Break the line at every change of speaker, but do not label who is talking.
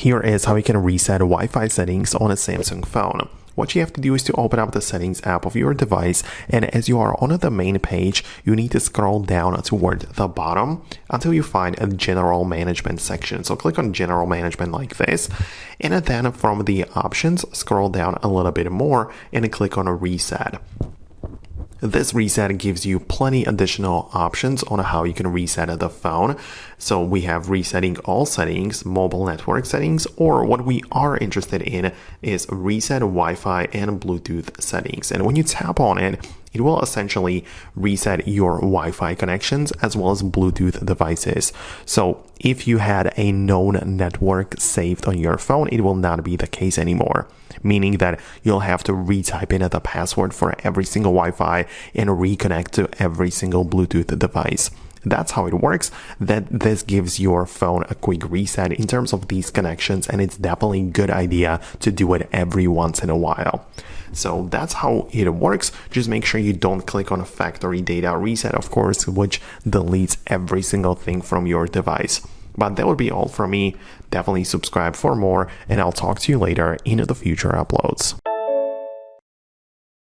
Here is how you can reset Wi-Fi settings on a Samsung phone. What you have to do is to open up the settings app of your device, and as you are on the main page, you need to scroll down toward the bottom until you find a general management section. So click on general management like this, and then from the options, scroll down a little bit more and click on a reset. This reset gives you plenty additional options on how you can reset the phone. So we have resetting all settings, mobile network settings, or what we are interested in is reset Wi-Fi and Bluetooth settings. And when you tap on it, it will essentially reset your Wi-Fi connections as well as Bluetooth devices. So if you had a known network saved on your phone, it will not be the case anymore, meaning that you'll have to retype in the password for every single Wi-Fi and reconnect to every single Bluetooth device. That's how it works. This gives your phone a quick reset in terms of these connections, and it's definitely a good idea to do it every once in a while. So that's how it works. Just make sure you don't click on a factory data reset, of course, which deletes every single thing from your device. But that would be all from me. Definitely subscribe for more, and I'll talk to you later in the future uploads.